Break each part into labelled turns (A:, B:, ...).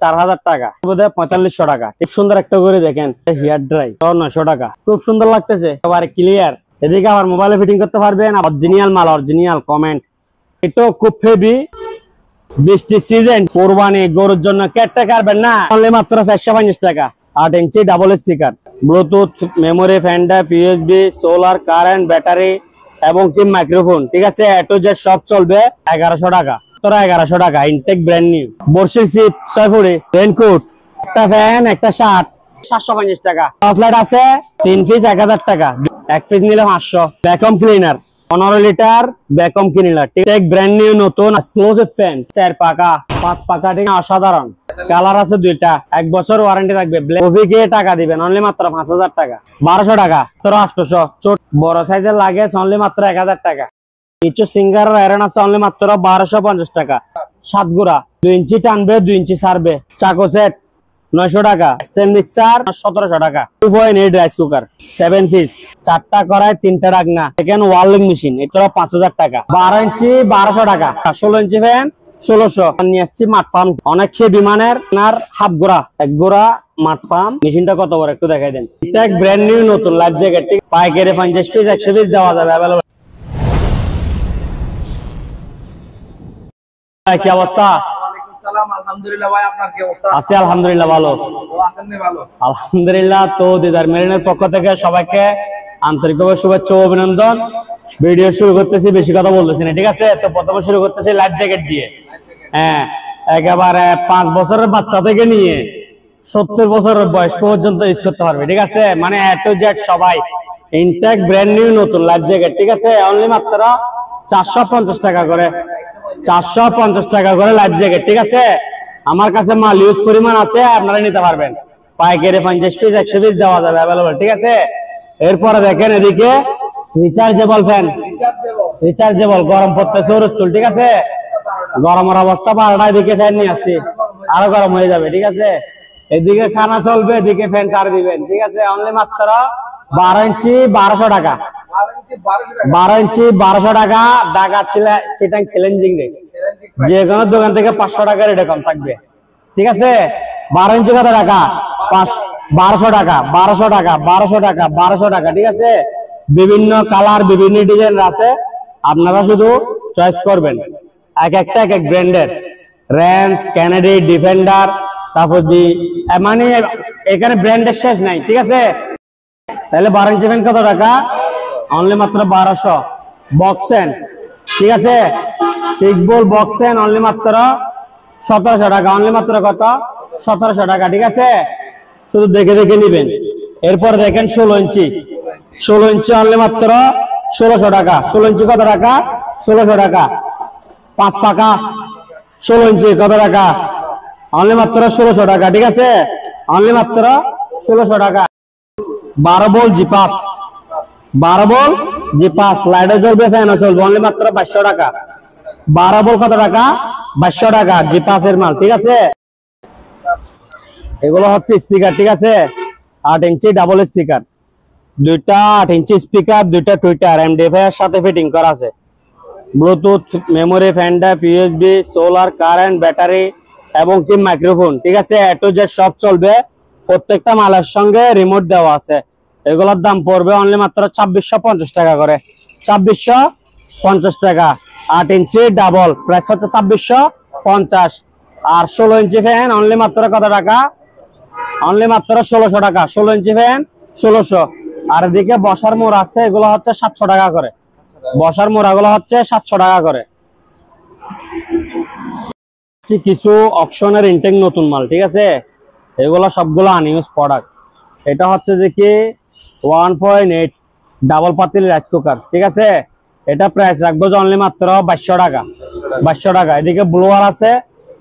A: 4000 টাকা, 4500 টাকা। খুব সুন্দর একটা করে দেখেন হেয়ার ড্রাই 900 টাকা, খুব সুন্দর লাগতেছে, একেবারে ক্লিয়ার। এদিকে আবার মোবাইলে ফিটিং করতে পারবেন, অরিজিনাল মাল, অরিজিনাল কমেন্ট। এটা খুব হেভি, বৃষ্টি সিজন, কোরবানি গরুর জন্য কেটে কাটবেন না, অনলি মাত্র 450 টাকা। 8 inch double speaker, Bluetooth, memory, ফ্যান্ডা, পিএসবি, সোলার, কারেন্ট, ব্যাটারি এবং কি মাইক্রোফোন, ঠিক আছে। এ টু জেড সব চলবে 1100 টাকা, 1100 টাকা। Intact brand new. বর্ষির সিপ 6 ফুটি, রেনকোট, একটা ফ্যান, একটা শার্ট 750 টাকা। টর্চ লাইট আছে 3 পিস 1000 টাকা, 1 পিস নিলে 500। Vacuum cleaner 15 litre vacuum cleaner, intact brand new, নতুন এক্সক্লুসিভ ফ্যান, 4 পাকা 5 পাকা, ঠিক অসাধারণ। কালার আছে 2টা, 1 বছর ওয়ারেন্টি থাকবে। কফিকে টাকা দিবেন অনলি মাত্র 5000 টাকা, 1200 টাকা, 800। ছোট বড় সাইজের লাগে অনলি মাত্র 1000 টাকা। কিছু সিঙ্গার আয়রন আছে অনলি মাত্র 1250 টাকা। 7 গুড়া 2 ইঞ্চি টানবে, 2 ইঞ্চি সারবে। চাকো সেট 900 টাকা। স্ট্যান্ড মিক্সার 1700 টাকা। 2.8 রাইস কুকার 7 পিস, 4টা কড়াই 3টা রাখনা। এখানে ওয়ার্লিং মেশিন, এটা 5000 টাকা। 12 ইঞ্চি 1200 টাকা। 16 ইঞ্চি ফ্যান 1600। নিয়ে আসছি মাঠ পাম্প, অনেক বিমানের হাফ গোড়া, 1 গোড়া মাঠ পাম্প। মেশিনটা কত বড় একটু দেখাই দেন। এটা ব্র্যান্ড নিউ, নতুন লাইফ জ্যাকেট, ঠিক পাইকারি 50 পিস 100 পিস দেওয়া যাবে अवेलेबल। কি অবস্থা?
B: আলহামদুলিল্লাহ ভাই, আপনার কি অবস্থা?
A: আছি আলহামদুলিল্লাহ, ভালো
B: আছেন? ভালো
A: আলহামদুলিল্লাহ। তো দিদার মেরিনের পক্ষ থেকে সবাইকে আন্তরিকভাবে শুভেচ্ছা ও অভিনন্দন। ভিডিও শুরু করতেছি, বেশি কথা বলতেছি না, ঠিক আছে। তো প্রথমে শুরু করতেছি লাইফ জ্যাকেট দিয়ে। হ্যাঁ, একেবারে 5 বছরের বাচ্চা থেকে নিয়ে 70 বছরের বয়স পর্যন্ত ইউজ করতে পারবে, ঠিক আছে। মানে এ টু জেড সবাই। ইনটেক ব্র্যান্ড নিউ, নতুন লাইফ জ্যাকেট, ঠিক আছে। অনলি মাত্র 450 টাকা করে, 450 টাকা করে লাইফ জ্যাকেট, ঠিক আছে। আমার কাছে মাল ইউজ পরিমাণ আছে, আপনারা নিতে পারবেন। পাইকারি 50 পিস 100 পিস দেওয়া যাবে अवेलेबल, ঠিক আছে। এরপরে দেখেন এদিকে রিচার্জেবল ফ্যান, রিচার্জেবল, গরম পড়তে সৌরস্তুল, ঠিক আছে। গরমের অবস্থা 12টায় দিকে ফ্যান নিয়ে আসছি, আরো গরম হয়ে যাবে, ঠিক আছে। এদিকে খানা চলবে, এদিকে ফ্যান চালিয়ে দিবেন, ঠিক আছে। অনলি মাত্র 12 ইঞ্চি 1200 টাকা, 12 ইঞ্চি 1200 টাকা। ঢাকা চিটাং চ্যালেঞ্জিং রেট, যে কোনো দোকান থেকে 500 টাকা রেটে কম থাকবে, ঠিক আছে। 12 ইঞ্চি কত টাকা? 1200 টাকা, 1200 টাকা, 1200 টাকা, 1200 টাকা, ঠিক আছে। বিভিন্ন কালার, বিভিন্ন ডিজাইন আছে, আপনারা শুধু চয়েস করবেন। এক একটা এক এক ব্র্যান্ডের, রেঞ্জ, ক্যানাডি, ডিফেন্ডার, তারপর মানে এখানে ব্র্যান্ডের শেষ নাই, ঠিক আছে। তাহলে 12 ইঞ্চি ফ্যান কত টাকা? অনলি মাত্র 1200। বক্সেন, ঠিক আছে, 6 বল বক্সেন অনলি মাত্র 1700 টাকা। অনলি মাত্র কত? 1700 টাকা, ঠিক আছে। শুধু দেখে দেখে নিবেন। এরপর দেখেন 16 ইঞ্চি, 16 ইঞ্চি অনলি মাত্র 1600 টাকা। 16 ইঞ্চি কত টাকা? 1600 টাকা। 5 পাকা 16 ইঞ্চি কত টাকা? অনলি মাত্র 1600 টাকা, ঠিক আছে। অনলি মাত্র 1600 টাকা। 12 বল জি5, 12 বল জি5, লাইটও জ্বলবে, ফ্যানও চলবে, অনলি মাত্র 2200 টাকা। 12 বল কত টাকা? 2200 টাকা, জি5 এর মাল, ঠিক আছে। এগুলো হচ্ছে স্পিকার, ঠিক আছে। 8 ইঞ্চি ডাবল স্পিকার, 2টা 8 ইঞ্চি স্পিকার, 2টা টুইটার এমডিএফআই এর সাথে ফিটিং করা আছে। ব্লুটুথ, মেমোরি, ফ্যান্ডা, পিএসবি, সোলার, কারেন্ট, ব্যাটারি এবং কি মাইক্রোফোন, ঠিক আছে। এ টু জেড সব চলবে। প্রত্যেকটা মালের সঙ্গে রিমোট দেওয়া আছে। এগুলোর দাম পড়বে অনলি মাত্র 2650 টাকা করে, 2650 টাকা। 8 ইঞ্চি ডাবল প্রাইস হচ্ছে 2650। আর 16 ইঞ্চি ফ্যান অনলি মাত্র কত টাকা? অনলি মাত্র 1600 টাকা। 16 ইঞ্চি ফ্যান 1600। আর এদিকে বসার মোড় আছে, এগুলো হচ্ছে 700 টাকা করে। বসার মোড়া গুলো হচ্ছে 700 টাকা করে। কিছু অপশনের ইনটেক নতুন মাল, ঠিক আছে। এগুলো সবগুলো আনইউজ প্রোডাক্ট। এটা হচ্ছে যে কি 1.8 ডাবল পাতিল রাইস কুকার, ঠিক আছে। এটা প্রাইস রাখবো যে অনলি মাত্র 2200 টাকা, 2200 টাকা। এদিকে ব্লোয়ার আছে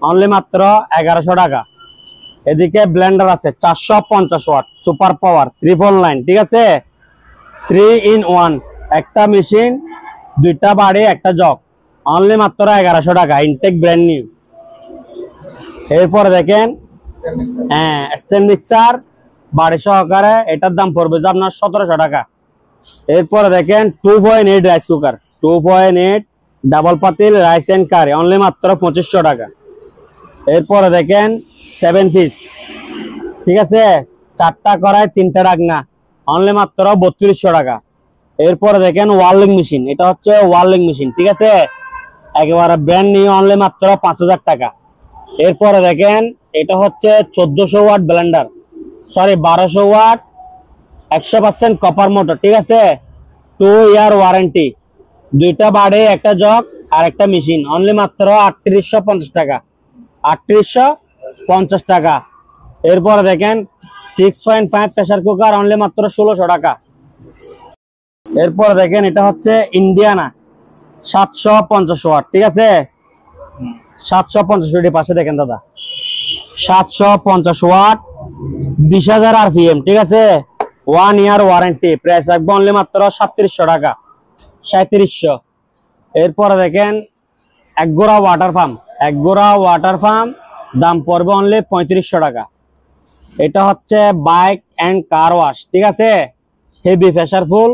A: অনলি মাত্র 1100 টাকা। এদিকে ব্লেন্ডার আছে 450 ওয়াট সুপার পাওয়ার 349, ঠিক আছে। 3 in 1, একটা মেশিন, 2টা বাড়ি, একটা জগ, অনলি মাত্র 1100 টাকা। Intact brand new. এরপরে দেখেন হ্যাঁ স্ট্যান্ড মিক্সার বাড়ি সহকারে, এটার দাম পড়বে যে আপনার 1700 টাকা। এরপরে দেখেন 2.8 রাইস কুকার, 2.8 ডাবল পাতিল রাইস এন্ড কারি, অনলি মাত্র 2500 টাকা। এরপরে দেখেন 7 পিস, ঠিক আছে, 4টা কড়াই 3টা ডাকনা, অনলি মাত্র 3200 টাকা। এরপরে দেখেন ওয়ার্লিং মেশিন, এটা হচ্ছে ওয়ার্লিং মেশিন, ঠিক আছে, একেবারে ব্র্যান্ড নিউ, অনলি মাত্র 5000 টাকা। এরপরে দেখেন এটা হচ্ছে 1400 watt blender, sorry 1200 watt, 100% copper motor, ঠিক আছে, 2 ইয়ার ওয়ারেন্টি, 2টা বাড়ে, একটা জগ আর একটা মেশিন, অনলি মাত্র 3850 টাকা, 3850 টাকা। এরপরে দেখেন 6.5 প্রেসার কুকার, অনলি মাত্র 1600 টাকা। এরপরে দেখেন এটা হচ্ছে ইন্ডিয়ানা 750 ওয়াট, ঠিক আছে, 750 ওয়াট, পাশে দেখেন দাদা, 750 ওয়াট, 20,000 আরপিএম, ঠিক আছে, 1 ইয়ার ওয়ারেন্টি, প্রাইস রাখবো অনলি মাত্র 3700 টাকা, 3700। এরপরে দেখেন একগোড়া ওয়াটার পাম্প, একগোড়া ওয়াটার পাম্প, দাম পড়বে অনলি 3500 টাকা। এটা হচ্ছে বাইক এন্ড কার ওয়াশ, ঠিক আছে, হেভি প্রেসারফুল,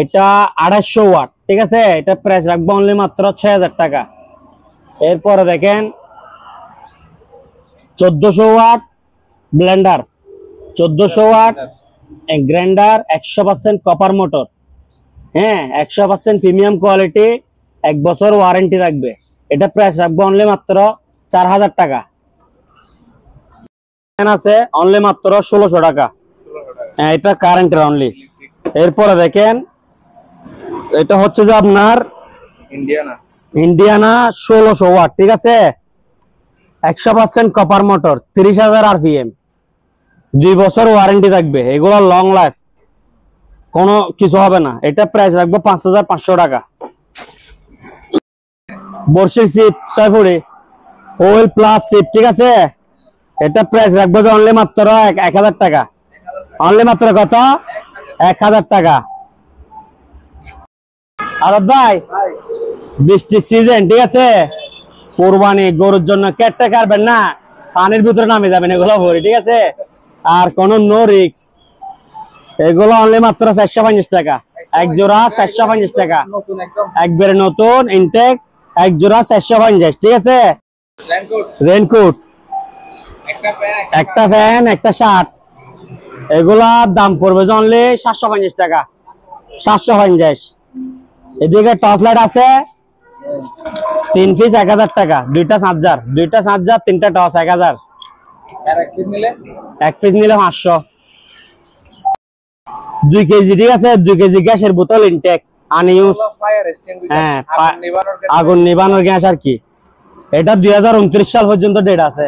A: এটা 2800 ওয়াট, ঠিক আছে, এটা প্রাইস রাখবো অনলি মাত্র 6000 টাকা। এরপরে দেখেন 1400 watt blender, 1400 watt grinder, 100% copper motor, হ্যাঁ, 100% প্রিমিয়াম কোয়ালিটি, 1 বছর ওয়ারেন্টি থাকবে, এটা প্রাইস রাখবো অনলি মাত্র 4000 টাকা। আছে অনলি মাত্র 1600 টাকা, হ্যাঁ, এটা কারেন্টের অনলি। এরপরে দেখেন এটা হচ্ছে যে আপনার ইন্ডিয়ানা 1600 ওয়াট, ঠিক আছে, 100% কপার মোটর, 30,000 আরপিএম, 2 বছর ওয়ারেন্টি থাকবে, এগুলো লং লাইফ, কোনো কিছু হবে না, এটা প্রাইস রাখবো 5500 টাকা। বর্ষি সিপ 6 ফুটি ওয়েল প্লাস সিপ, ঠিক আছে, এটা প্রাইস রাখবো যে অনলি মাত্র 1000 টাকা, অনলি মাত্র কত, 1000 টাকা। আর ভাই বৃষ্টির সিজন, ঠিক আছে, কোরবানি গরুর জন্য কেটে কাটবেন না, পানির ভিতরে নামে যাবেন এগুলো ভরি, ঠিক আছে, আর কোন নো রিক্স, এগুলো অনলি মাত্র 450 টাকা, এক জোড়া 450 টাকা, একবারে নতুন ইনটেক, এক জোড়া 450, ঠিক আছে। রেনকোট, একটা ফ্যান, একটা শার্ট, এগুলার দাম পড়বে যে অনলি 750 টাকা, 750। এদিকে টর্চ লাইট আছে 3 পিস 1000 টাকা, 2টা চার্জার, 3টা টর্চ 1000, এক পিস নিলে 500। 2 কেজি, ঠিক আছে, 2 কেজি গ্যাসের বোতল ইনটেক আনইউজ, হ্যাঁ, আগুন নিবানোর গ্যাস আর কি, এটা 2029 সাল পর্যন্ত ডেট আছে,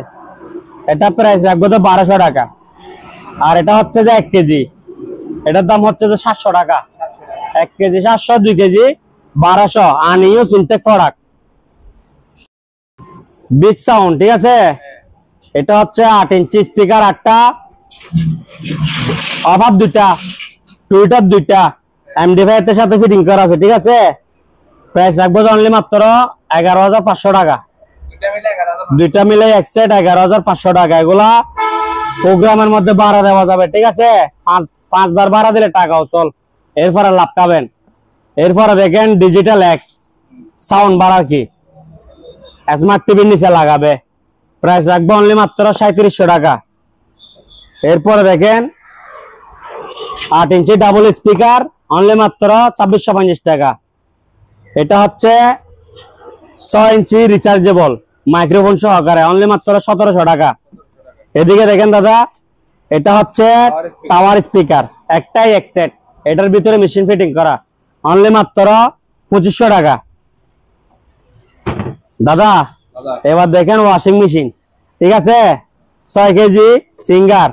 A: এটা প্রাইস রাখবো তো 1200 টাকা। আর এটা হচ্ছে যে 1 কেজি, এটার দাম হচ্ছে যে 700 টাকা, 1 KG 700, 2 KG 1200, unused intact product. Big sound, ঠিক আছে, এটা হচ্ছে 8 ইঞ্চি স্পিকার, 8টা, অফার 2টা, টুইটার 2টা, এমডি5 এর সাথে ফিটিং করা আছে, ঠিক আছে, প্রাইস রাখবো অনলি মাত্র 11500 টাকা, 2টা মিলে এক সেট 11500 টাকা। এগুলা প্রোগ্রামের মধ্যে ভাড়া দেওয়া যাবে, ঠিক আছে, 5 বার ভাড়া দিলে টাকাও চল, এরপরে লাভ পাবেন। এরপরে দেখেন ডিজিটাল এক্স সাউন্ড বার আর কি, স্মার্ট টিভির নিচে লাগাবে, প্রাইস রাখবো অনলি মাত্র 3700 টাকা। এরপরে দেখেন 8 ইঞ্চি ডাবল স্পিকার, অনলি মাত্র 2450 টাকা। এটা হচ্ছে 6 ইঞ্চি রিচার্জেবল মাইক্রোফোন সহকারে, অনলি মাত্র 1700 টাকা। এদিকে দেখেন দাদা, এটা হচ্ছে টাওয়ার স্পিকার, একটাই এক সেট, এটার ভিতরে মেশিন ফিটিং করা, অনলি মাত্র 2500 টাকা। দাদা এবার দেখেন ওয়াশিং মেশিন, ঠিক আছে, 6 কেজি সিঙ্গার,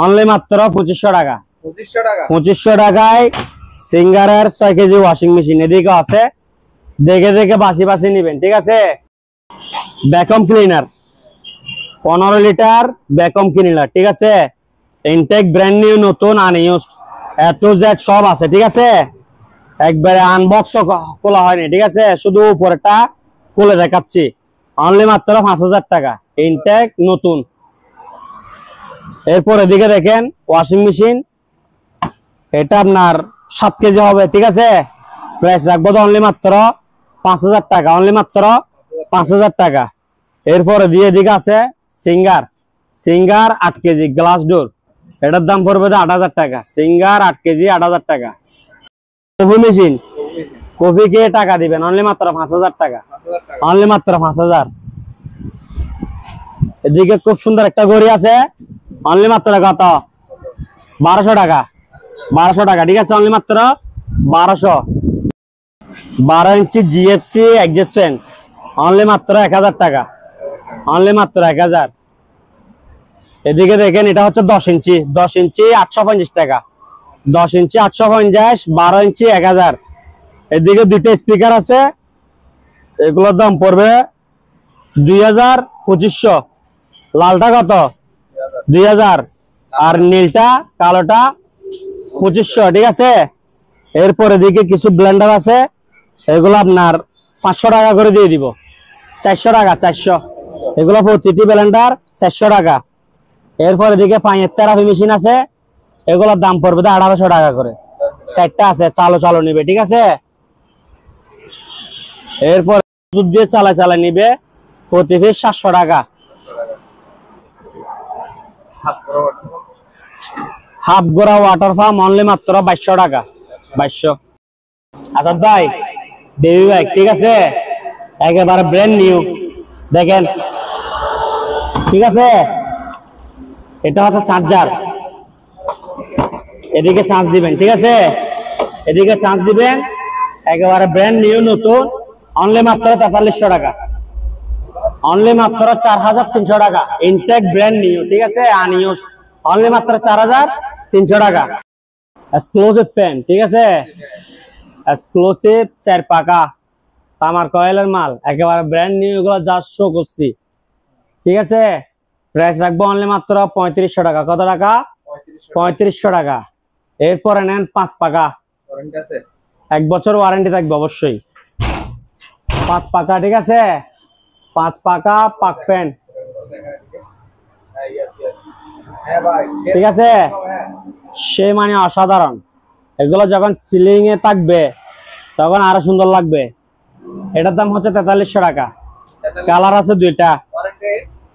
A: অনলি মাত্র 2500 টাকা, 2500 টাকায় সিঙ্গারের 6 কেজি ওয়াশিং মেশিন। এদিকে আছে, দেখে দেখে বাসি বাসি নিবেন, ঠিক আছে। Vacuum cleaner 15 litre vacuum cleaner, ঠিক আছে, ইনটেক ব্র্যান্ড নিউ, নতুন আনইউজড, এ টু জেড সব আছে, ঠিক আছে, একবারে আনবক্স খোলা হয়নি, ঠিক আছে, শুধু উপরেটা খুলে দেখাচ্ছি, অনলি মাত্র 5000 টাকা, ইনটেক নতুন। এরপর এদিকে দেখেন ওয়াশিং মেশিন, এটা আপনার 7 কেজি হবে, ঠিক আছে, প্রাইস রাখবো তো অনলি মাত্র 5000 টাকা, অনলি মাত্র 5000 টাকা। এরপরে দিয়ে এদিকে আছে singer, singer 8 KG glass door, এটার দাম পড়বে 8,000 টাকা। সিঙ্গার 8 কেজি 8,000 টাকা। কফি মেশিন, কফি কে টাকা দিবেন অনলি মাত্র 5,000 টাকা, অনলি মাত্র 5,000। এদিকে খুব সুন্দর একটা ঘড়ি আছে, অনলি মাত্র কত 1200 টাকা, 1200 টাকা, ঠিক আছে, অনলি মাত্র 1200। 12 ইঞ্চি জিএফসি অ্যাডজাস্ট ফ্যান, অনলি মাত্র 1000 টাকা, অনলি মাত্র 1000। এদিকে দেখেন এটা হচ্ছে 10 ইঞ্চি, 10 ইঞ্চি 850 টাকা, 10 ইঞ্চি 850, 12 ইঞ্চি 1000। এদিকে দুইটা স্পিকার আছে, এগুলোর দাম পড়বে 2000, 2500। লালটা কত 2000, আর নীলটা কালোটা 2500, ঠিক আছে। এরপর এদিকে কিছু ব্লেন্ডার আছে, এগুলো আপনার 500 টাকা করে দিয়ে দিব, 400 টাকা, 400। এগুলো প্রতিটি ব্লেন্ডার 400 টাকা। এরপর এদিকে পানির থেরাপি মেশিন আছে, এগুলোর দাম পড়বে 1800 টাকা করে, সেটটা আছে, চালো চালো নিবে, ঠিক আছে। এরপর দুধ দিয়ে চালা নিবে, প্রতি পিস 700 টাকা। হাফ গোড়া ওয়াটার পাম্প অনলি মাত্র 2200 টাকা, 2200। আসাদ ভাই বেবি বাইক, ঠিক আছে, একেবারে ব্র্যান্ড নিউ, দেখেন, ঠিক আছে। এটা হচ্ছে চার্জার, এদিকে চার্জ দিবেন, ঠিক আছে, এদিকে চার্জ দিবেন, একেবারে ব্র্যান্ড নিউ নতুন, অনলি মাত্র 4300 টাকা, অনলি মাত্র 4300 টাকা, ইনটেক ব্র্যান্ড নিউ, ঠিক আছে, আনইউজ, অনলি মাত্র 4300 টাকা। এক্সক্লুসিভ ফ্যান, ঠিক আছে, এক্সক্লুসিভ 4 পাকা তামার কয়েলের মাল, একেবারে ব্র্যান্ড নিউ, এগুলো জাস্ট শো করছি, ঠিক আছে। প্রাইস রাখবো অনলি মাত্র 3500 টাকা। কত টাকা 3500 টাকা। এরপরে নেন 5 পাকা, 1 বছর ওয়ারেন্টি থাকবে অবশ্যই, 5 পাকা, ঠিক আছে, 5 পাকা পাক ফ্যান, ঠিক আছে, সে মানে অসাধারণ। এগুলো যখন সিলিং এ থাকবে তখন আরো সুন্দর লাগবে। এটার দাম হচ্ছে 4300 টাকা। কালার আছে দুইটা,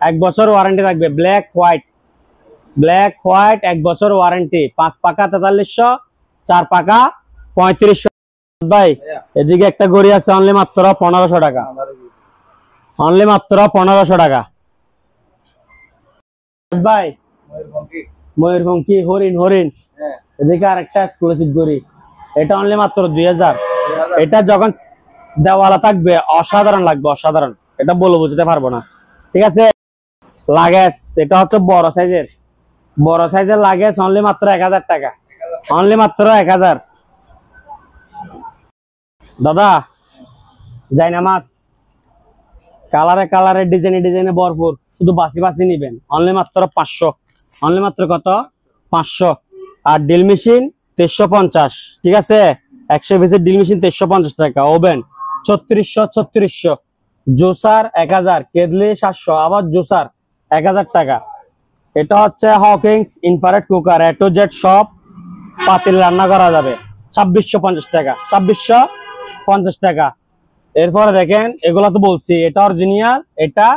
A: 1 বছর ওয়ারেন্টি থাকবে, ব্ল্যাক হোয়াইট, ব্ল্যাক হোয়াইট 1 বছর ওয়ারেন্টি। 5 পাকা 4300, 4 পাকা 3500। ভাই এদিকে একটা ঘড়ি আছে, অনলি মাত্র 1500 টাকা, অনলি মাত্র 1500 টাকা। ভাই ময়ূরপঙ্খী, হরিণ, হরিণ, এদিকে আরেকটা এক্সক্লুসিভ ঘড়ি, এটা অনলি মাত্র 2000। এটা যখন দেওয়ালা থাকবে অসাধারণ লাগবে, অসাধারণ, এটা বলে বুঝতে পারবো না, ঠিক আছে। লাগেজ, এটা হচ্ছে বড় সাইজের, বড় সাইজের লাগেজ, অনলি মাত্র 1000 টাকা, অনলি মাত্র 1000। দাদা জাইনা মাছ, কালারে কালারে, ডিজাইনে ডিজাইনে ভরপুর, শুধু বাসি বাসি নিবেন, অনলি মাত্র 500, অনলি মাত্র কত 500। আর ডিল মেশিন 350, ঠিক আছে, 100 পিসের ডিল মেশিন 350 টাকা। ওভেন 3600, জুসার 1000, কেদলি 700, আবার জুসার 1000 টাকা। এটা হচ্ছে Hawkins infrared cooker, A to Z সব পাতিল রান্না করা যাবে, 2650 টাকা, 2650 টাকা। এরপরে দেখেন, এগুলা তো বলছি এটা অরিজিনাল, এটা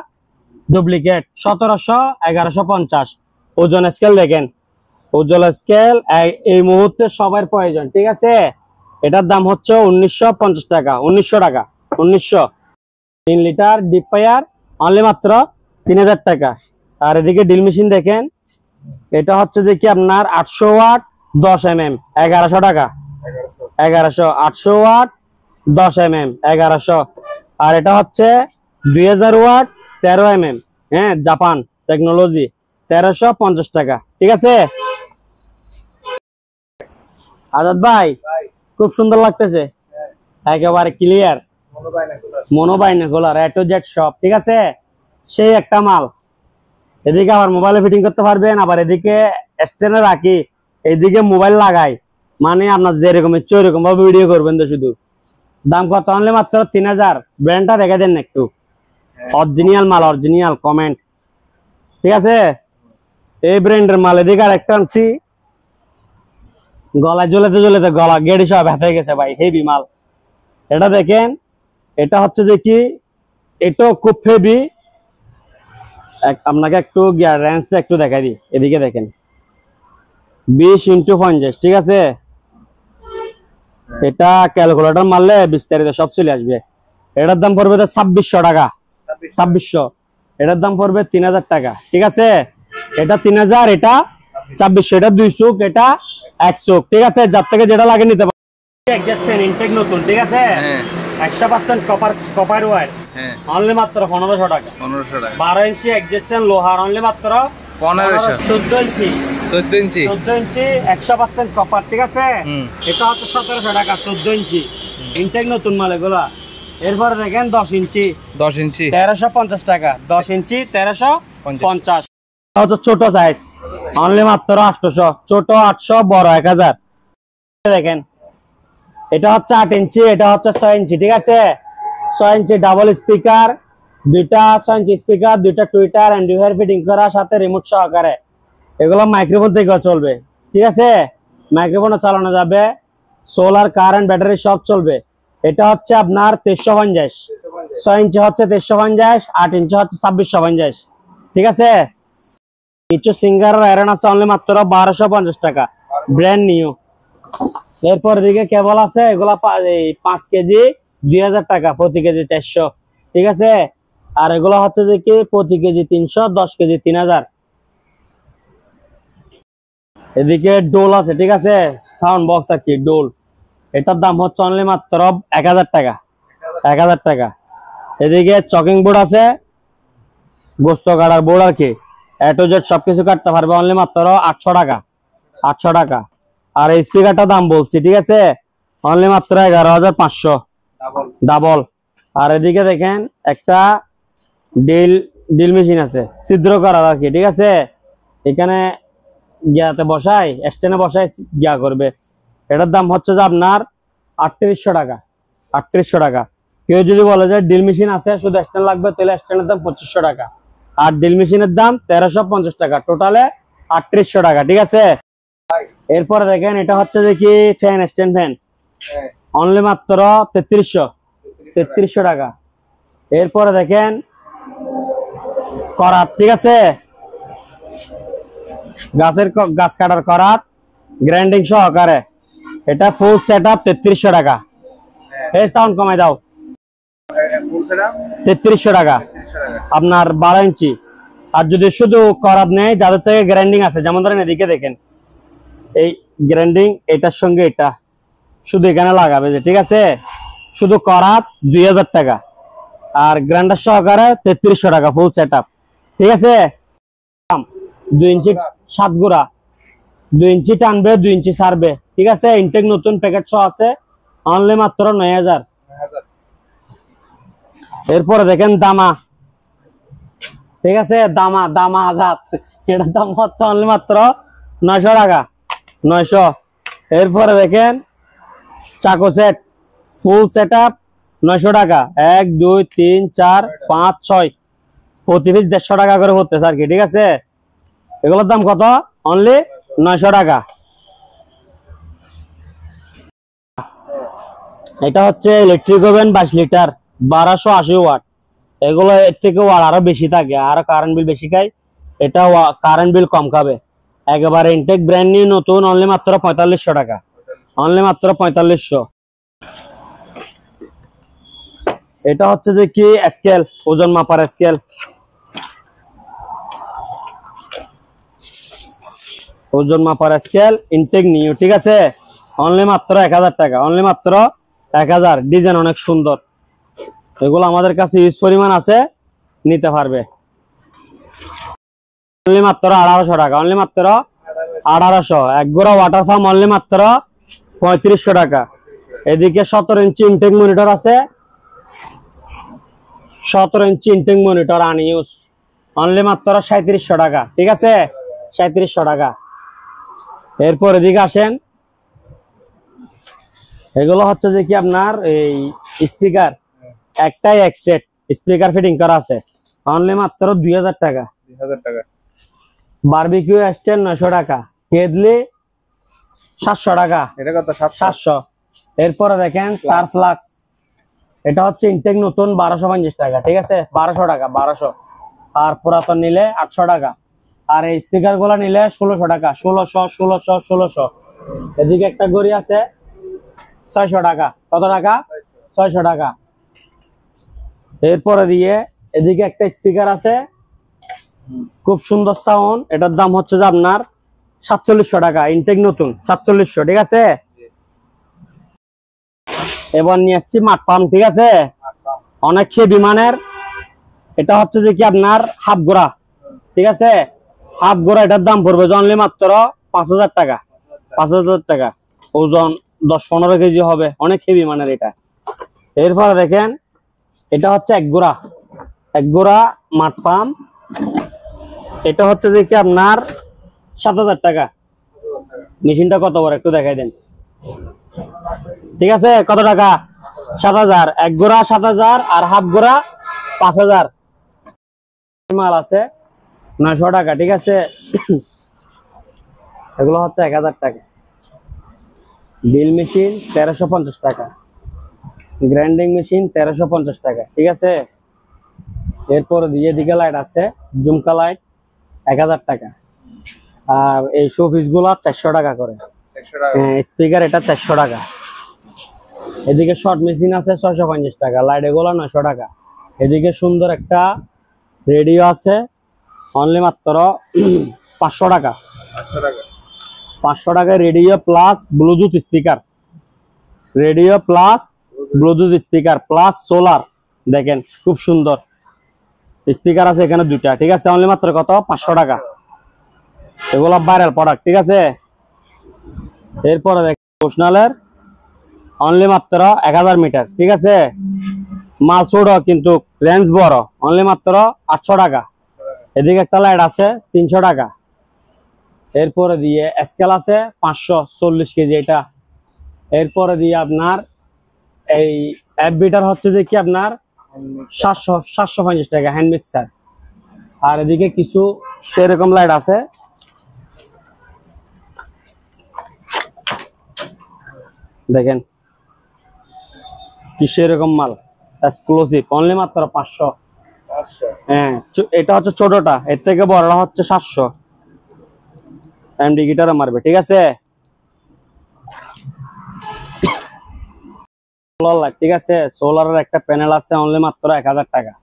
A: ডুপ্লিকেট, 1700, 1150। ওজন স্কেল দেখেন, ওজন স্কেল এই মুহূর্তে সবার প্রয়োজন, ঠিক আছে। এটার দাম হচ্ছে 1950 টাকা, 1900 টাকা, 1900। 3 লিটার ডিপ ফায়ার অনলি মাত্র 3000 টাকা। আর এদিকে ডিল মেশিন দেখেন, এটা হচ্ছে দেখি আপনার 800 ওয়াট 10 mm 1100 টাকা, 1100, 800 ওয়াট 10 mm 1100। আর এটা হচ্ছে 2000 ওয়াট 13 mm, হ্যাঁ, জাপান টেকনোলজি, 1350 টাকা, ঠিক আছে। আজাদ ভাই খুব সুন্দর লাগতেছে, একেবারে ক্লিয়ার, মনোবাইনাকুলার, এ টু জেড সব, ঠিক আছে, সেই একটা মাল। এদিকে আবার মোবাইলে ফিটিং করতে পারবেন, আবার এদিকে স্ট্যান্ডে রাখি, এদিকে মোবাইল লাগাই, মানে আপনার যেরকম ইচ্ছে ওইরকম ভাবে ভিডিও করবেন তো। শুধু দাম কত অনলি মাত্র 3000। ব্র্যান্ডটা দেখে দেন একটু, অরিজিনাল মাল, অরিজিনাল কমেন্ট, ঠিক আছে, এই ব্র্যান্ডের মাল। এদিকে আর একটা আনছি, গলায় জ্বলেতে জ্বলেতে গলা গেড়ি সব ব্যথা হয়ে গেছে ভাই, হেভি মাল। এটা দেখেন, এটা হচ্ছে যে কি, এটাও খুব হেভি, আপনাকে একটু গিয়ার রেঞ্জটা একটু দেখাই দিই, এদিকে দেখেন 20x50, ঠিক আছে। এটা ক্যালকুলেটর মারলে বিস্তারিত সব চলে আসবে। এটার দাম পড়বে 2600 টাকা, 2600। এটার দাম পড়বে 3000 টাকা, ঠিক আছে। এটা 3000, এটা 2600, এটা 2 চোখ, এটা 1 চোখ, ঠিক আছে। যার থেকে যেটা লাগে নিতে পারবেন। অ্যাডজাস্ট ফ্যান ইনটেক নতুন, ঠিক আছে। 100% কপার ওয়্যার, অনলি মাত্র 1500 টাকা। 12 ইঞ্চি অ্যাডজাস্ট ফ্যান লোহার, অনলি মাত্র 1500। 14 ইঞ্চি 100% কপার, ঠিক আছে। এটা হচ্ছে 1700 টাকা, 14 ইঞ্চি ইনটেক নতুন মাল এগুলা। এরপরে দেখেন 10 ইঞ্চি 1350 টাকা, 10 ইঞ্চি 1350। হচ্ছে ছোট সাইজ, অনলি মাত্র 800, ছোট 800, বড় 1000। দেখেন এটা হচ্ছে 8 ইঞ্চি, এটা হচ্ছে 6 ইঞ্চি, ঠিক আছে। 6 ইঞ্চি ডাবল স্পিকার, দুইটা 6 ইঞ্চি স্পিকার, দুইটা টুইটার অ্যান্ড ফিটিং করা, সাথে রিমোট সহকারে। এগুলো মাইক্রোফোন থেকে চলবে, ঠিক আছে। মাইক্রোফোনও চালানো যাবে, সোলার, কারেন্ট, ব্যাটারি সব চলবে। এটা হচ্ছে আপনার 2350, 6 ইঞ্চি হচ্ছে 2350, 8 ইঞ্চি হচ্ছে 2650, ঠিক আছে। কিছু সিঙ্গার আয়রন আছে, অনলি মাত্র 1250 টাকা, ব্র্যান্ড নিউ। এরপর দিকে কেবল আছে, এগুলা 5 কেজি 2000 টাকা, প্রতি কেজি 400, ঠিক আছে। আর এগুলো হচ্ছে যে কি প্রতি কেজি 300, 10 কেজি 3000। এদিকে ডোল আছে, ঠিক আছে, সাউন্ড বক্স আর কি ডোল। এটার দাম হচ্ছে অনলি মাত্র 1000 টাকা, 1000 টাকা। এদিকে চকিং বোর্ড আছে, গোস্ত কাটার বোর্ড আর কি, এ টু জেড সবকিছু কাটতে পারবে, অনলি মাত্র 800 টাকা, 800 টাকা। আর এই স্পিকারটার দাম বলছি, ঠিক আছে, অনলি মাত্র 11500 ডাবল। আর এদিকে দেখেন একটা ডিল মেশিন আছে, ছিদ্র করার আর কি, ঠিক আছে। এখানে গিয়াতে বসাই, স্ট্যান্ডে বসাই গিয়া করবে। এটার দাম হচ্ছে যে আপনার 3800 টাকা, 3800 টাকা। কেউ যদি বলে যে ডিল মেশিন আছে শুধু স্ট্যান্ড লাগবে, তাহলে স্ট্যান্ডের দাম 2500 টাকা, আর ডিল মেশিনের দাম 1350 টাকা, টোটালে 3800 টাকা, ঠিক আছে। এরপরে দেখেন এটা হচ্ছে যে কি ফ্যান, স্ট্যান্ড ফ্যান, অনলি মাত্র 3300 টাকা। এরপরে দেখেন করাত, ঠিক আছে, গাছ কাটার করাত, গ্রাইন্ডিং সহকারে। এটা ফুল সেটআপ 3300 টাকা। এই সাউন্ড কমাই দাও, 3300 টাকা আপনার 12 ইঞ্চি। আর যদি শুধু করাত নেই, যাদের থেকে গ্রাইন্ডিং আছে, যেমন ধরেন এদিকে দেখেন এই গ্রাইন্ডিং, এটার সঙ্গে এটা শুধু এখানে লাগাবে যে, ঠিক আছে। শুধু করাত 2000 টাকা, আর গ্রাইন্ডার সহকারে 3300 টাকা, ফুল সেটআপ, ঠিক আছে। 2 ইঞ্চি 7 গুড়া, 2 ইঞ্চি টানবে, 2 ইঞ্চি ছাড়বে, ঠিক আছে। ইনটেক নতুন প্যাকেট সহ আছে, অনলি মাত্র 9000। এরপরে দেখেন দামা, ঠিক আছে, দামা আজাদ, এটার দাম হচ্ছে অনলি মাত্র 900 টাকা, 900। এরপরে দেখেন চাকো সেট, ফুল সেটআপ 900 টাকা, 1 2 3 4 5 6, প্রতি পিস 150 টাকা করে হতেছে আর কি, ঠিক আছে। এগুলোর দাম কত? অনলি 900 টাকা। এটা হচ্ছে ইলেকট্রিক ওভেন 22 লিটার, 1280 ওয়াট। এগুলো এর থেকে ওয়াট আরো বেশি থাকে, আর কারেন্ট বিল বেশি খায়, এটা কারেন্ট বিল কম খাবে। একেবারে ইনটেক ব্র্যান্ড নিউ নতুন, অনলি মাত্র 4500 টাকা, অনলি মাত্র 4500। এটা হচ্ছে যে কি স্কেল, ওজন মাপার স্কেল, ওজন মাপার স্কেল ইনটেক নিউ, ঠিক আছে। অনলি মাত্র 1000 টাকা, অনলি মাত্র 1000। ডিজাইন অনেক সুন্দর, এগুলো আমাদের কাছে ইউজ পরিমাণ আছে, নিতে পারবে। অনলি মাত্র 1800 টাকা, অনলি মাত্র 1800। এক গোড়া ওয়াটার ফার্ম, অনলি মাত্র 3500 টাকা। এদিকে 17 ইঞ্চি ইনটেক মনিটর আছে, 17 ইঞ্চি ইনটেক মনিটর আনইউজ, অনলি মাত্র 3700 টাকা, ঠিক আছে, 3700 টাকা। এরপর এদিকে আসেন, এগুলো হচ্ছে যে কি আপনার এই স্পিকার, একটাই এক সেট স্পিকার ফিটিং করা আছে, অনলি মাত্র 2000 টাকা। বারবিকিউ স্ট্যান্ড 900 টাকা, কেদলি 700 টাকা,
B: এটা কত?
A: 700। এরপরে দেখেন সারফ্লাক্স, এটা হচ্ছে ইনটেক নতুন 1250 টাকা, ঠিক আছে, 1200 টাকা, 1200। আর পুরাতন নিলে 800 টাকা। আর এই স্পিকার গুলা নিলে 1600 টাকা, 1600। এদিকে একটা ঘড়ি আছে 600 টাকা। কত টাকা? 600 টাকা। এরপরে দিয়ে এদিকে একটা স্পিকার আছে, খুব সুন্দর সাউন্ড, এটার দাম হচ্ছে যে আপনার 4700 টাকা, ইনটেক নতুন 4700। ঠিক আছে, এবার নিয়ে আসছি মাঠ পাম্প। ঠিক আছে, অনেক হেভি মানের। এটা হচ্ছে যে কি আপনার হাফ গোড়া। ঠিক আছে, হাফ গোড়া, এটার দাম পড়বে অনলি মাত্র 5000 টাকা। 5000 টাকা, ওজন 10-15 কেজি হবে, অনেক হেভি মানের এটা। এরপরে দেখেন এটা হচ্ছে এক গোড়া মাঠ পাম্প। এটা হচ্ছে যে কি আপনার 7000 টাকা। মেশিনটা কত বড় একটু দেখাই দেন। ঠিক আছে, কত টাকা? 7000। এক গোড়া 7000 আর হাফ গোড়া 5000। মাল আছে 900 টাকা। ঠিক আছে, এগুলো হচ্ছে 1000 টাকা। ড্রিল মেশিন 1350 টাকা, গ্রাইন্ডিং মেশিন 1350 টাকা। ঠিক আছে, এরপর দিয়ে দিকে লাইট আছে, ঝুমকা লাইট 1000 টাকা। আর এই শোপিস গুলা 400 টাকা করে। স্পিকার এটা 400 টাকা। এদিকে শর্ট মেশিন আছে 650 টাকা, লাইট এগুলা 900 টাকা। এদিকে সুন্দর একটা রেডিও আছে অনলি মাত্র 500 টাকা। 500 টাকা radio plus Bluetooth speaker, radio plus Bluetooth speaker plus solar. দেখেন খুব সুন্দর স্পিকার আছে এখানে দুইটা। ঠিক আছে, অনলি মাত্র কত? 500 টাকা। এগুলো ভাইরাল প্রোডাক্ট। ঠিক আছে, এরপরে দেখেন প্রফেশনালের অনলি মাত্র 1000 মিটার। ঠিক আছে, মাল ছোট কিন্তু রেঞ্জ বড়, অনলি মাত্র 800 টাকা। এদিকে একটা লাইট আছে 300 টাকা। এরপরে দিয়ে স্কেল আছে 540 কেজি এটা। এরপরে দিয়ে আপনার এই অ্যাপ বিটার হচ্ছে যে কি আপনার 750 টাকা হ্যান্ড মিক্সার। আর এদিকে কিছু সেরকম লাইট আছে, দেখেন কি সেরকম মাল এক্সক্লুসিভ, অনলি মাত্র 500। হ্যাঁ, এটা হচ্ছে ছোটটা, এর থেকে বড়টা হচ্ছে 700। এমডি গিটারে মারবে। ঠিক আছে, সোলার লাইট। ঠিক আছে, সোলারের একটা প্যানেল আছে অনলি মাত্র 1000 টাকা।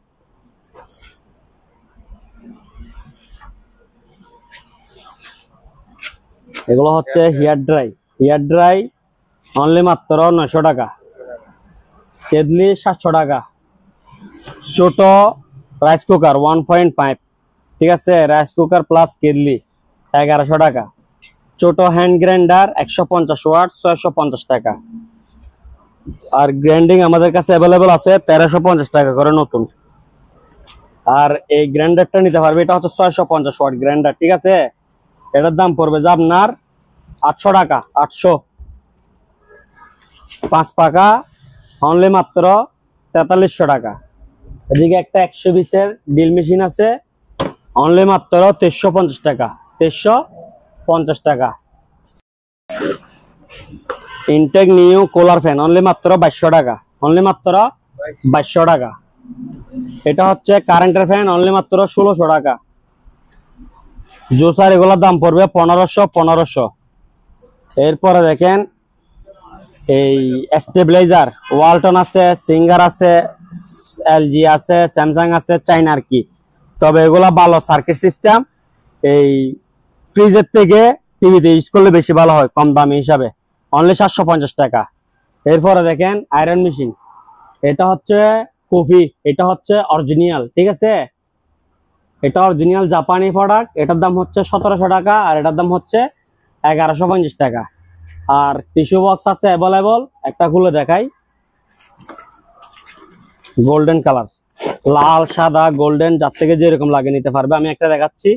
A: এগুলো হচ্ছে হেয়ার ড্রাই অনলি মাত্র 900 টাকা। কেটলি 700 টাকা। ছোট রাইস কুকার 1.5। ঠিক আছে, রাইস কুকার প্লাস কেটলি 1100 টাকা। ছোট হ্যান্ড গ্রাইন্ডার 150 ওয়াট 650 টাকা। আর গ্রাইন্ডিং আমাদের কাছে অ্যাভেলেবল আছে 1350 টাকা করে নতুন। আর এই গ্রাইন্ডারটা নিতে পারবে, এটা হচ্ছে 650 ওয়াট গ্রাইন্ডার। ঠিক আছে, এটার দাম পড়বে যে আপনার 800 টাকা। 800 5 পাকা অনলি মাত্র 4300 টাকা। এদিকে একটা 120-এর ড্রিল মেশিন আছে অনলি মাত্র 350 টাকা। 350 টাকা। Intact new cooler fan only মাত্র 2200 টাকা। অনলি মাত্র 2200 টাকা। এটা হচ্ছে কারেন্টের ফ্যান অনলি মাত্র 1600 টাকা। জোসার এগুলোর দাম পড়বে 1500। এরপরে দেখেন এই স্টেবিলাইজার ওয়ালটন আছে, সিঙ্গার আছে, এলজি আছে, স্যামসাং আছে, চাইনা আর কি। তবে এগুলা ভালো সার্কিট সিস্টেম, এই ফ্রিজের থেকে টিভিতে ইউজ করলে বেশি ভালো হয় কম দামি হিসাবে, অনলি 750 টাকা। এরপরে দেখেন আয়রন মেশিন, এটা হচ্ছে কফি, এটা হচ্ছে অরিজিনাল। ঠিক আছে, এটা অরিজিনাল জাপানি প্রোডাক্ট। এটার দাম হচ্ছে 1700 টাকা আর এটার দাম হচ্ছে 1150 টাকা। আর টিস্যু বক্স আছে অ্যাভেলেবল, একটা খুলে দেখাই। গোল্ডেন কালার, লাল সাদা গোল্ডেন যার থেকে যেরকম লাগে নিতে পারবে। আমি একটা দেখাচ্ছি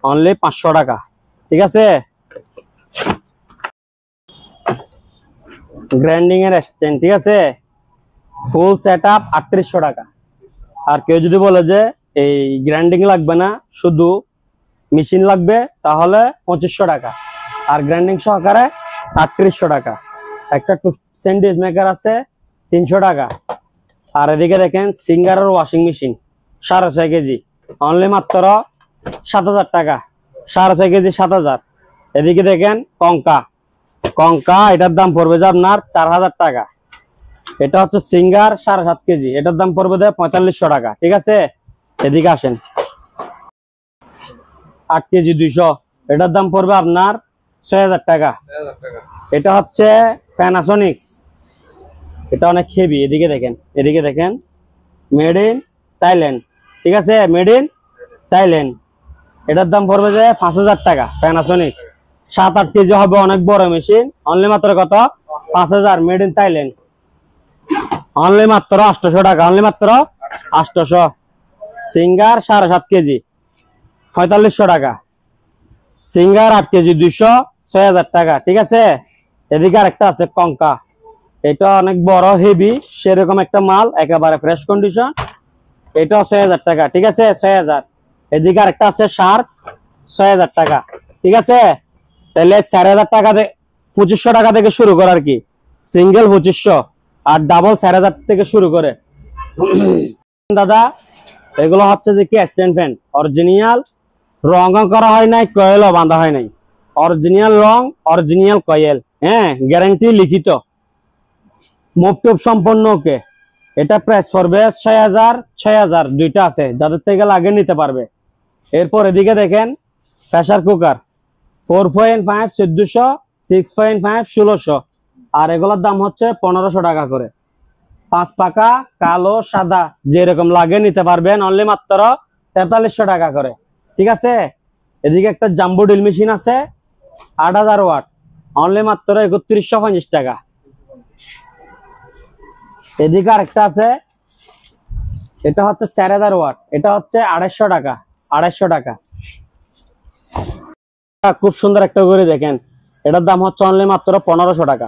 A: অনলি 500 টাকা। ঠিক আছে, গ্রাইন্ডিং এর স্ট্যান্ড। ঠিক আছে, ফুল সেটআপ 3800 টাকা। আর কেউ যদি বলে যে এই গ্রাইন্ডিং লাগবে না, শুধু মেশিন লাগবে, তাহলে 2500 টাকা। আর গ্রাইন্ডিং সহকারে 3800 টাকা। একটা স্যান্ডউইচ মেকার আছে 300 টাকা। আর এদিকে দেখেন সিঙ্গারের ওয়াশিং মেশিন 6.5 কেজি অনলি মাত্র 7,000 টাকা, 6.5 কেজি 7,000। এদিকে দেখেন কঙ্কা, কঙ্কা এটার দাম পড়বে যে আপনার 4,000 টাকা। এটা হচ্ছে সিঙ্গার 7.5 কেজি, এটার দাম পড়বে 4500 টাকা। ঠিক আছে, এদিকে আসেন। 8 কেজি 200, এটার দাম পড়বে আপনার 6,000 টাকা। এটা হচ্ছে প্যানাসোনিক্স, এটা অনেক হেভি। এদিকে দেখেন, এদিকে দেখেন, মেড ইন থাইল্যান্ড। ঠিক আছে, মেড ইন থাইল্যান্ড। এটার দাম পড়বে যে 5,000 টাকা। প্যানাসোনিক্স 7-8 কেজি হবে, অনেক বড় মেশিন। অনলি মাত্র কত? 5,000, মেড ইন থাইল্যান্ড। অনলি মাত্র 800 টাকা, অনলি মাত্র 800। সিঙ্গার 7.5 কেজি 4500 টাকা। সিঙ্গার 8 কেজি 200, 6,000 টাকা। ঠিক আছে, এদিকে আরেকটা আছে কঙ্কা, এটা অনেক বড় হেভি, সেরকম একটা মাল, একেবারে ফ্রেশ কন্ডিশন। এটাও 6,000 টাকা। ঠিক আছে, 6,000। এদিকে আরেকটা আছে শার্ক, 6,000 টাকা। ঠিক আছে, তাহলে 4,000 টাকা 2500 টাকা থেকে শুরু করে আর কি, সিঙ্গেল 2500 আর ডাবল 4,000 থেকে শুরু করে। দাদা এগুলো হচ্ছে যে কি স্ট্যান্ড ফ্যান, অরিজিনাল, রং করা হয় নাই, কয়েলও বাঁধা হয় নাই, অরিজিনাল রং, অরিজিনাল কয়েল, হ্যাঁ, গ্যারান্টি লিখিত, মুভটুপ সম্পন্ন। ওকে, এটা প্রাইস পড়বে 6,000, 6,000 দুইটা আছে, যাদের থেকে লাগে নিতে পারবে। এরপর এদিকে দেখেন প্রেসার কুকার 4.5 1400, 6.5 1600, আর এগুলোর দাম হচ্ছে 1500 টাকা করে। 5 পাকা, কালো, সাদা, যেরকম লাগে নিতে পারবেন। অনলি মাত্র 4300 টাকা করে। ঠিক আছে, এদিকে একটা জাম্বো ড্রিল মেশিন আছে 8000 ওয়াট, অনলি মাত্র 3150 টাকা। এদিকে আরেকটা আছে, এটা হচ্ছে 4000 ওয়াট, এটা হচ্ছে 250 টাকা, 250 টাকা। খুব সুন্দর একটা করে দেখেন, এটার দাম হচ্ছে অনলি মাত্র 1500 টাকা।